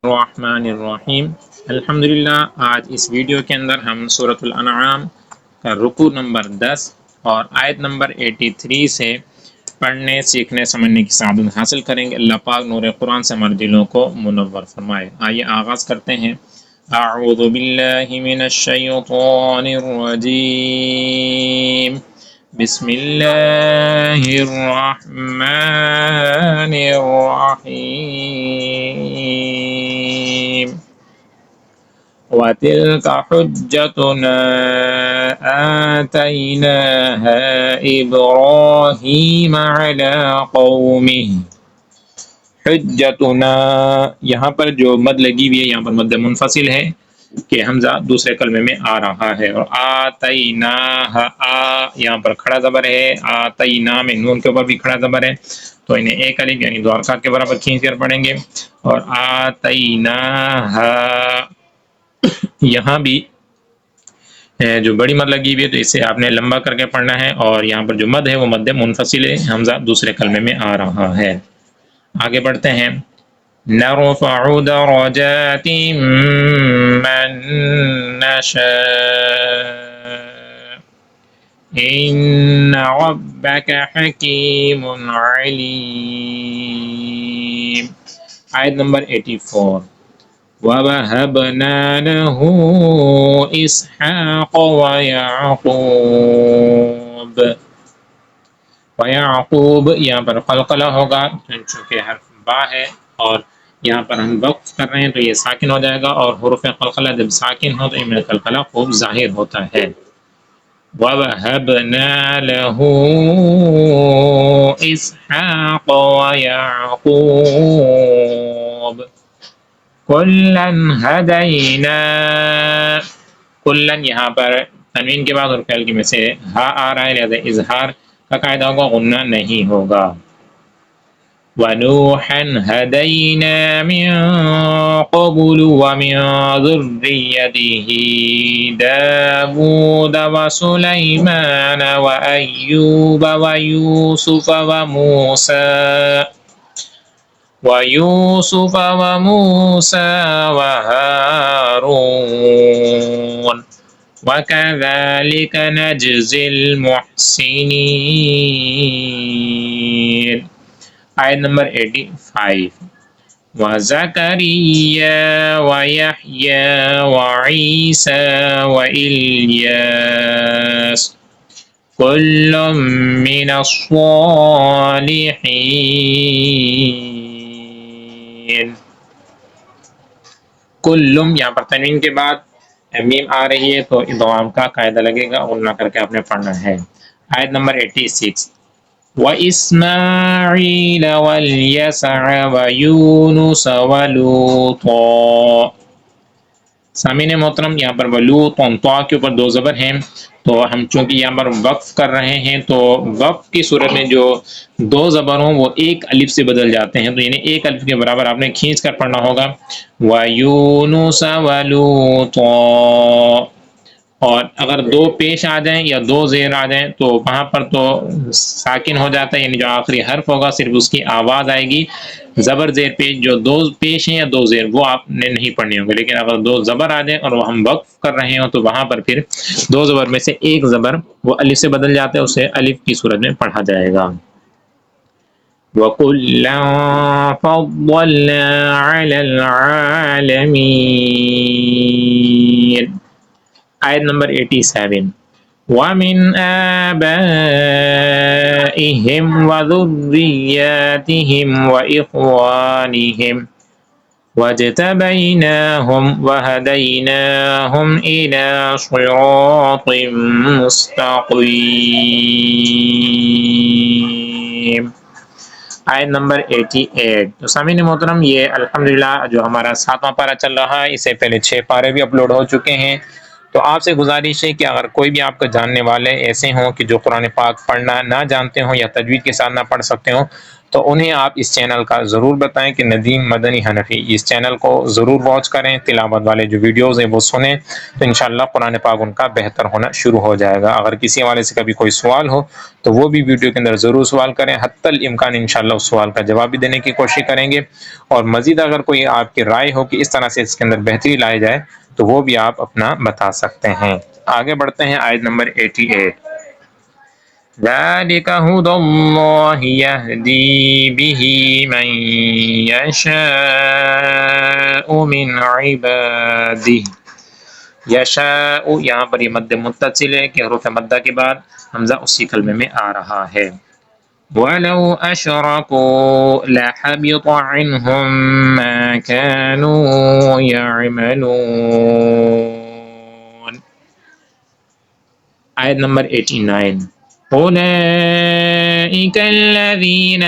الرحمن الرحیم۔ الحمدللہ، آج اس ویڈیو کے اندر ہم سورۃ الانعام کا رکوع نمبر 10 اور آیت نمبر 83 سے پڑھنے، سیکھنے، سمجھنے کی سعادت حاصل کریں گے۔ اللہ پاک نور قرآن سے ہمارے دلوں کو منور فرمائے۔ آئیے آغاز کرتے ہیں۔ اعوذ باللہ من الشیطان الرجیم، بسم اللہ الرحمن الرحیم۔ وَتِلْكَ حُجَّتُنَا آتَيْنَاهَا إِبْرَاهِيمَ عَلَى قَوْمِهِ۔ حجتنا، یہاں پر جو مد لگی ہوئی ہے، یہاں پر مد منفصل ہے کہ حمزہ دوسرے کلمے میں آ رہا ہے، اور آتینا، یہاں پر کھڑا زبر ہے، آتینا میں نون کے اوپر بھی کھڑا زبر ہے، تو انہیں ایک الف یعنی دو حرکات کے برابر کھینچ کر پڑھیں گے۔ اور آتینا، یہاں بھی جو بڑی مد لگی ہوئی ہے تو اسے آپ نے لمبا کر کے پڑھنا ہے، اور یہاں پر جو مد ہے وہ مد منفصل ہے، حمزہ دوسرے کلمے میں آ رہا ہے۔ آگے بڑھتے ہیں۔ نرفع درجات من نشاء ان ربك حکیم علیم۔ آیت نمبر 84۔ وَوَهَبْنَا لَهُ إِسْحَاقَ وَيَعْقُوب، یہاں پر قلقلہ ہوگا چونکہ حرف با ہے، اور یہاں پر ہم وقف کر رہے ہیں تو یہ ساکن ہو جائے گا، اور حروف قلقلہ جب ساکن ہو تو ان میں قلقلہ خوب ظاہر ہوتا ہے۔ وَوَهَبْنَا لَهُ إِسْحَاقَ وَيَعْقُوب کُلًّا ہدینا۔ کلن یہاں پر تنوین کے بعد اور فعل کے میں سے ہا آ رہا ہے، لہذا اظہار کا قاعدہ ہوگا، غنہ نہیں ہوگا۔ وَنُوحًا هَدَيْنَا مِن قَبْلُ وَمِن ذُرِّيَّتِهِ دَاوُودَ وَسُلَيْمَانَ وَأَيُّوبَ وَيُوسُفَ وَمُوسَى وَهَارُونَ وَكَذَلِكَ نَجْزِي الْمُحْسِنِينَ۔ آیت نمبر 85۔ وَزَكَرِيَّا وَيَحْيَى وَعِيسَى وَإِلْيَاسَ كُلٌّ مِّنَ الصَّالِحِينَ۔ کلم، یہاں پر تنوین کے بعد میم آ رہی ہے تو ادغام کا قاعدہ لگے گا، غنہ کر کے آپ نے پڑھنا ہے۔ آیت نمبر 86۔ وَإِسْمَاعِيلَ وَالْيَسَعَ وَيُونُسَ وَلُوطًا۔ سامعین محترم، یہاں پر ولوطًا طا کے اوپر دو زبر ہیں، تو ہم چونکہ یہاں پر وقف کر رہے ہیں تو وقف کی صورت میں جو دو زبر ہوں وہ ایک الف سے بدل جاتے ہیں، تو یعنی ایک الف کے برابر آپ نے کھینچ کر پڑھنا ہوگا۔ وَيُونُسَ وَلُوطًا، اور اگر دو پیش آ جائیں یا دو زیر آ جائیں تو وہاں پر تو ساکن ہو جاتا ہے، یعنی جو آخری حرف ہوگا صرف اس کی آواز آئے گی۔ زبر زیر پیش، جو دو پیش ہیں یا دو زیر، وہ آپ نے نہیں پڑھنی ہوگی، لیکن اگر دو زبر آ جائیں اور وہ ہم وقف کر رہے ہوں تو وہاں پر پھر دو زبر میں سے ایک زبر وہ الف سے بدل جاتا ہے، اسے الف کی صورت میں پڑھا جائے گا۔ وَكُلًّا فَضَّلْنَا عَلَى الْعَالَمِينَ۔ آیت نمبر 87۔ وَمِنْ آبَائِهِمْ وَذُرِّيَّاتِهِمْ وَإِخْوَانِهِمْ وَاجْتَبَيْنَاهُمْ وَهَدَيْنَاهُمْ إِلَى صِرَاطٍ مُسْتَقِيمٍ۔ آیت نمبر 88۔ تو سامعین محترم، یہ الحمدللہ جو ہمارا 7واں پارہ چل رہا ہے، اس سے پہلے 6 پارے بھی اپلوڈ ہو چکے ہیں، تو آپ سے گزارش ہے کہ اگر کوئی بھی آپ کا جاننے والے ایسے ہوں کہ جو قرآن پاک پڑھنا نہ جانتے ہوں یا تجوید کے ساتھ نہ پڑھ سکتے ہوں، تو انہیں آپ اس چینل کا ضرور بتائیں کہ ندیم مدنی حنفی اس چینل کو ضرور واچ کریں، تلاوت والے جو ویڈیوز ہیں وہ سنیں، تو انشاءاللہ قرآن پاک ان کا بہتر ہونا شروع ہو جائے گا۔ اگر کسی حوالے سے کبھی کوئی سوال ہو تو وہ بھی ویڈیو کے اندر ضرور سوال کریں، حتی الامکان انشاءاللہ اس سوال کا جواب بھی دینے کی کوشش کریں گے، اور مزید اگر کوئی آپ کی رائے ہو کہ اس طرح سے اس کے اندر بہتری لائی جائے تو وہ بھی آپ اپنا بتا سکتے ہیں۔ آگے بڑھتے ہیں آیت نمبر 88۔ ذَلِكَ هُدَى اللَّهِ يَهْدِي بِهِ مَن يَشَاءُ مِنْ عِبَادِهِ۔ یشاء یہاں پر یہ مد متصل ہے کہ حروف مدہ کے بعد حمزہ اسی کلمے میں آ رہا ہے۔ وَلَوْ أَشْرَكُوا لَحَبِطَ عَنْهُمْ مَا كَانُوا يَعْمَلُونَ۔ آیت نمبر 89۔ أولئك الذين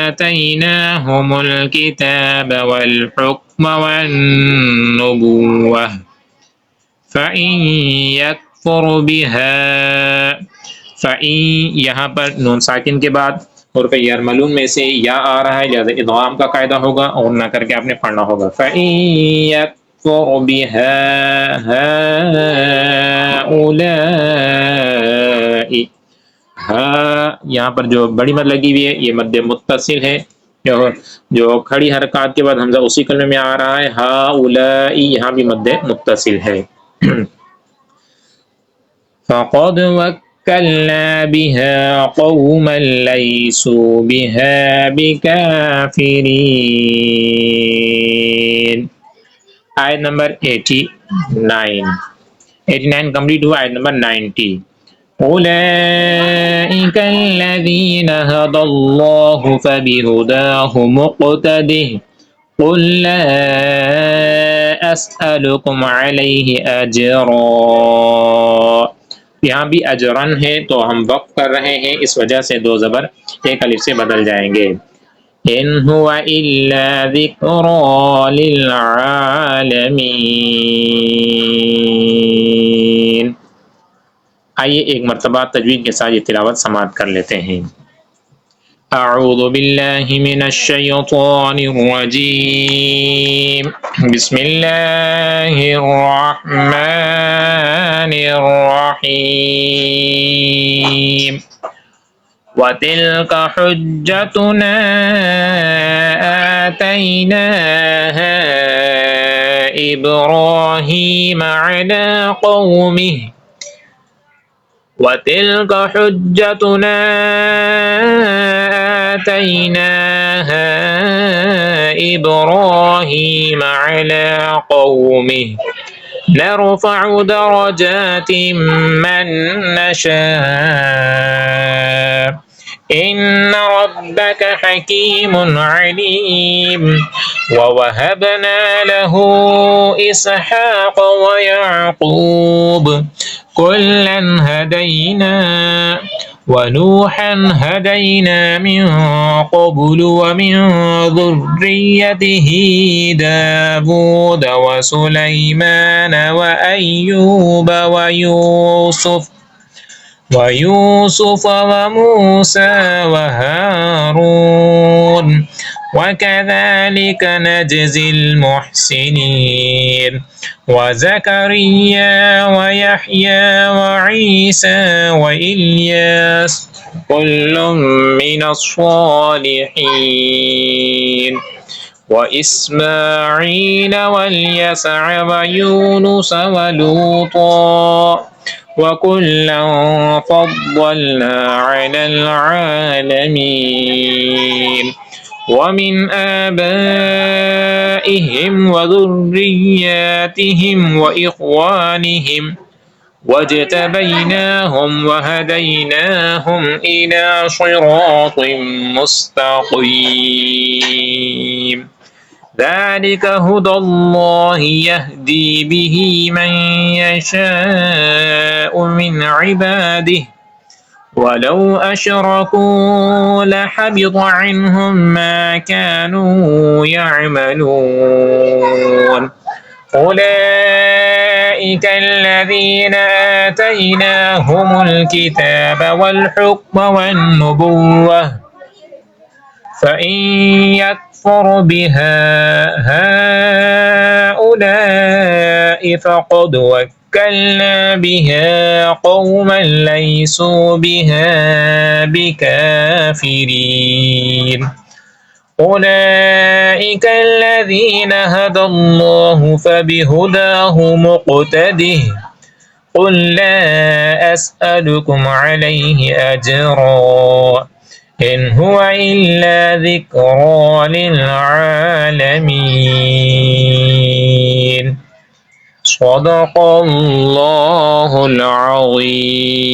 آتيناهم الكتاب والحكم والنبوة فإن يكفر بها فإن یہاں پر نون ساکن کے بعد حرف یرملون میں سے یا آ رہا ہے، لہذا ادغام کا قاعدہ ہوگا اور نہ کر کے آپ نے پڑھنا ہوگا۔ فإن يكفر بها هؤلاء، یہاں پر جو بڑی مد لگی ہوئی ہے یہ مد متصل ہے، جو کھڑی حرکات کے بعد حمزہ اسی کلمے میں آ رہا ہے۔ ہؤلاء یہاں بھی مد متصل ہے۔ فقد وکلنا بها قوما لیسوا بها بکافرین۔ آیت نمبر 89 کمپلیٹ ہوا۔ آیت نمبر 90۔ أولئك الذين هدى الله فبهداه مقتده قل لا أسألكم عليه أجرا۔ یہاں بھی اجرن ہے تو ہم وقف کر رہے ہیں، اس وجہ سے دو زبر ایک الف سے بدل جائیں گے۔ إن هو إلا ذكرى للعالمين۔ آئیے ایک مرتبہ تجوید کے ساتھ یہ تلاوت سماعت کر لیتے ہیں۔ اعوذ باللہ من الشیطان الرجیم، بسم اللہ الرحمن الرحیم۔ وَتِلْكَ حُجَّتُنَا آتَيْنَاهَا إِبْرَاهِيمَ عَلَى قَوْمِهِ وَتِلْكَ حُجَّتُنَا آتَيْنَاهَا إِبْرَاهِيمَ عَلَى قَوْمِهِ نَرْفَعُ دَرَجَاتٍ مَّن نَّشَاءُ إِنَّ رَبَّكَ حَكِيمٌ عَلِيمٌ۔ وَوَهَبْنَا لَهُ إِسْحَاقَ وَيَعْقُوبَ كُلًّا هَدَيْنَا وَنُوحًا هَدَيْنَا مِن قَبْلُ وَمِن ذُرِّيَّتِهِ دَاوُودَ وَسُلَيْمَانَ وَأَيُّوبَ وَيُوسُفَ وَمُوسَى وَهَارُونَ وَكَذَلِكَ نَجْزِي الْمُحْسِنِينَ۔ وَزَكَرِيَّا وَيَحْيَى وَعِيسَى وَإِلْيَاسَ كُلٌّ مِّنَ الصَّالِحِينَ۔ وَإِسْمَاعِيلَ وَالْيَسَعَ وَيُونُسَ وَلُوطًا وَكُلًّا فَضَّلْنَا عَلَى الْعَالَمِينَ۔ وَمِنْ آبَائِهِمْ وَذُرِّيَّاتِهِمْ وَإِخْوَانِهِمْ وَاجْتَبَيْنَاهُمْ وَهَدَيْنَاهُمْ إِلَى صِرَاطٍ مُّسْتَقِيمٍ۔ ذَلِكَ هُدَى اللَّهِ يَهْدِي بِهِ مَن يَشَاءُ مِنْ عِبَادِهِ وَلَوْ أَشْرَكُوا لَحَبِطَ عَنْهُمْ مَا كَانُوا يَعْمَلُونَ۔ أُولَئِكَ الَّذِينَ آتَيْنَاهُمُ الْكِتَابَ وَالْحُكْمَ وَالنُّبُوَّةَ فإن يكفر بها هؤلاء فقد وكلنا بها قوما ليسوا بها بكافرين أولئك الذين هدى الله فبهداه مقتده قل لا أسألكم عليه أجرا إن هو إلا ذكرى للعالمين صدق الله العظيم.